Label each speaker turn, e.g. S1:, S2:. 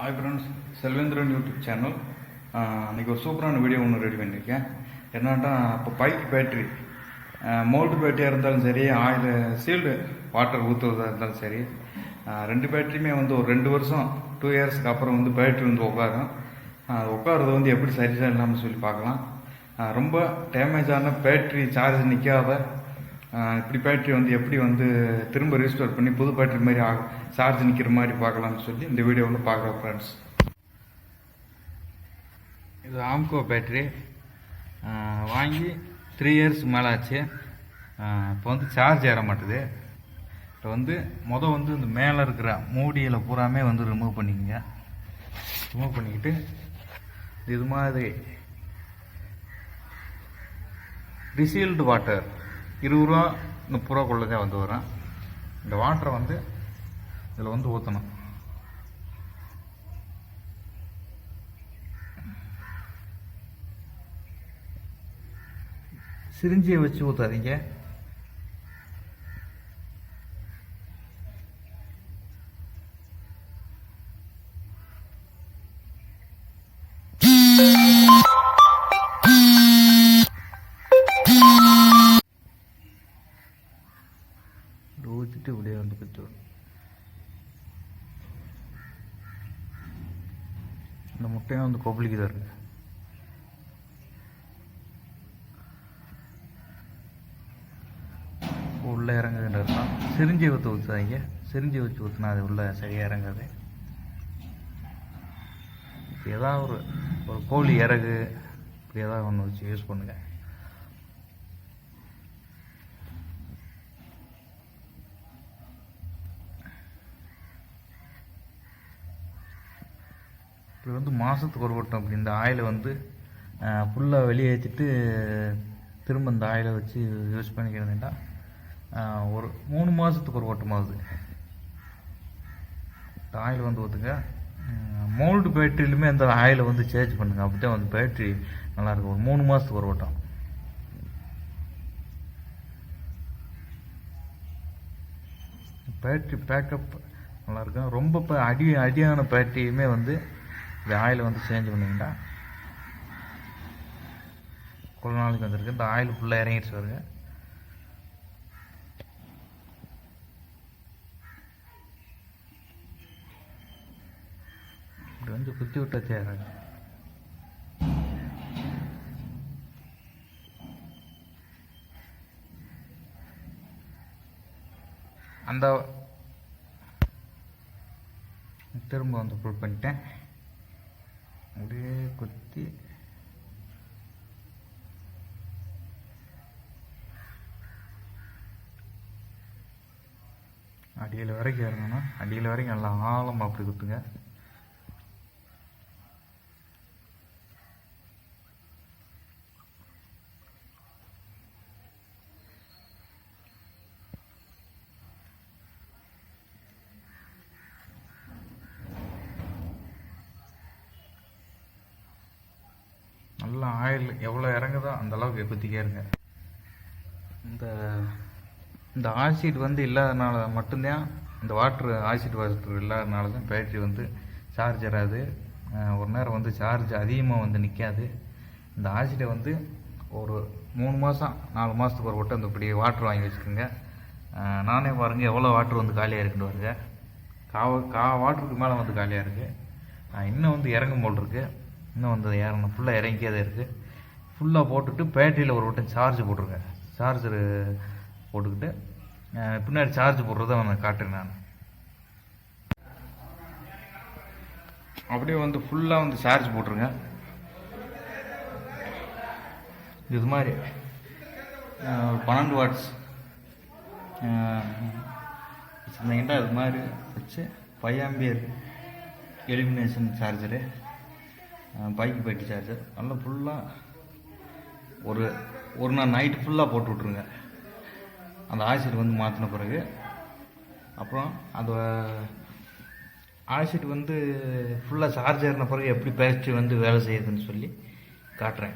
S1: Hi friends, Selvendran YouTube channel. அன்றைக்கி ஒரு சூப்பரான வீடியோ ஒன்று ரெடி பண்ணியிருக்கேன். என்னன்னா, இப்போ பைக் பேட்ரி மோல்டு பேட்டரியாக இருந்தாலும் சரி, ஆயில் சீல்டு வாட்டர் ஊற்றுறதா இருந்தாலும் சரி, ரெண்டு பேட்டரியுமே வந்து ஒரு 2 வருஷம் 2 இயர்ஸ்க்கு அப்புறம் வந்து பேட்ரி வந்து உட்காரும். உட்காரது வந்து எப்படி சரியாக இல்லாமல் சொல்லி பார்க்கலாம். ரொம்ப டேமேஜான பேட்ரி சார்ஜ் நிற்காத இப்படி பேட்ரி வந்து எப்படி வந்து திரும்ப ரீஸ்டோர் பண்ணி புது பேட்ரி மாதிரி சார்ஜ் நிற்கிற மாதிரி பார்க்கலாம்னு சொல்லி இந்த வீடியோவில் பார்க்குறோம் ஃப்ரெண்ட்ஸ். இது ஆம்கோ பேட்ரி வாங்கி 3 இயர்ஸ் மேலே ஆச்சு. இப்போ வந்து சார்ஜ் ஏற மாட்டுது. இப்போ வந்து வந்து இந்த மேலே இருக்கிற மூடியில் பூராமே வந்து ரிமூவ் பண்ணிக்கோங்க. ரிமூவ் பண்ணிக்கிட்டு இது மாதிரி ரிசீல்டு வாட்டர் 20 ரூபா 30 ரூபாக்குள்ளே தான் வந்து வரும். இந்த வாட்டரை வந்து இதில் வந்து ஊற்றணும். சிரிஞ்சியை வச்சு ஊற்றாதீங்க. ஊற்றிட்டு இப்படியே வந்து பிடிச்சி வரும். இந்த முட்டையும் வந்து கொப்பளிக்கு தான் இருக்கு. உள்ளே இறங்குதுன்ற இருக்கும். சிரிஞ்சி ஊற்றாதீங்க. சிரிஞ்சி வச்சு ஊற்றினா அது உள்ளே சரியாக இறங்காது. ஏதாவது ஒரு கோழி இறகு இப்படி ஏதாவது ஒன்று வச்சு யூஸ் பண்ணுங்கள். இப்படி வந்து மாதத்துக்கு ஒரு வட்டம் அப்படி இந்த ஆயிலை வந்து ஃபுல்லாக வெளியே ஏற்றிட்டு திரும்ப இந்த ஆயிலை வச்சு யூஸ் பண்ணிக்கிறதுண்டா ஒரு 3 மாதத்துக்கு ஒரு வட்டமாகுது. இந்த ஆயில் வந்து ஊற்றுங்க. மோல்டு பேட்டரியிலுமே அந்த ஆயிலை வந்து சேஞ்ச் பண்ணுங்கள். அப்படி தான் வந்து பேட்ரி நல்லாயிருக்கும். ஒரு 3 மாதத்துக்கு ஒரு வட்டம். பேட்ரி பேக்கப் நல்லாயிருக்கும். ரொம்ப அடியான பேட்டரியுமே வந்து இந்த ஆயில் வந்து சேஞ்ச் பண்ணிங்கன்னா கொஞ்ச நாளைக்கு வந்துருக்கு. இந்த ஆயில் ஃபுல்லாக இறங்கிடுச்சு வருங்க. இப்படி வந்து குத்தி விட்டா தேவை. அந்த திரும்ப வந்து ஃபுல் பண்ணிட்டேன். அப்படியே குத்தி அடியில் வரைக்கும் இறங்கணும். அடியில் வரைக்கும் நல்லா ஆழமாக அப்படி குத்துங்க. நல்லா ஆயில் எவ்வளோ இறங்குதோ அந்த அளவுக்கு குத்திக்கே இருங்க. இந்த ஆசிட் வந்து இல்லாதனால மட்டும்தான், இந்த ஆசிட் வாட்டர் இல்லாதனால தான் பேட்ரி வந்து சார்ஜ் ஏறாது. ஒரு நேரம் வந்து சார்ஜ் அதிகமாக வந்து நிற்காது. இந்த ஆசிட்டை வந்து ஒரு 3 மாதம் 4 மாதத்துக்கு ஒரு வட்டம் இந்த இப்படி வாட்டர் வாங்கி வச்சுக்கோங்க. நானே பாருங்கள் எவ்வளோ வாட்டர் வந்து காலியாக இருக்குன்னு வருங்க. வாட்டருக்கு மேலே வந்து காலியாக இருக்குது. இன்னும் வந்து இறங்கும் போல் இருக்குது. இன்னும் வந்து ஏறணும். ஃபுல்லாக இறங்கியே தான் இருக்குது. ஃபுல்லாக போட்டுட்டு பேட்டரியில் ஒரு வட்டம் சார்ஜ் போட்டுருங்க. சார்ஜரு போட்டுக்கிட்டு பின்னாடி சார்ஜ் போடுறத நான் காட்டுறேன். நான் அப்படியே வந்து ஃபுல்லாக வந்து சார்ஜ் போட்டுருங்க. இது மாதிரி 12 வாட்ஸ் வச்சுருந்தீங்கன்னா இது மாதிரி வச்சு 5 ampere elimination charger, bike battery charger நல்லா ஃபுல்லாக ஒரு நாள் நைட்டு ஃபுல்லாக போட்டு விட்ருங்க. அந்த ஆசிட் வந்து மாற்றின பிறகு அப்புறம் அந்த ஆசிட் வந்து ஃபுல்லாக சார்ஜ் ஏறின பிறகு எப்படி பேட்டரி வந்து வேலை செய்யுதுன்னு சொல்லி காட்டுறேன்.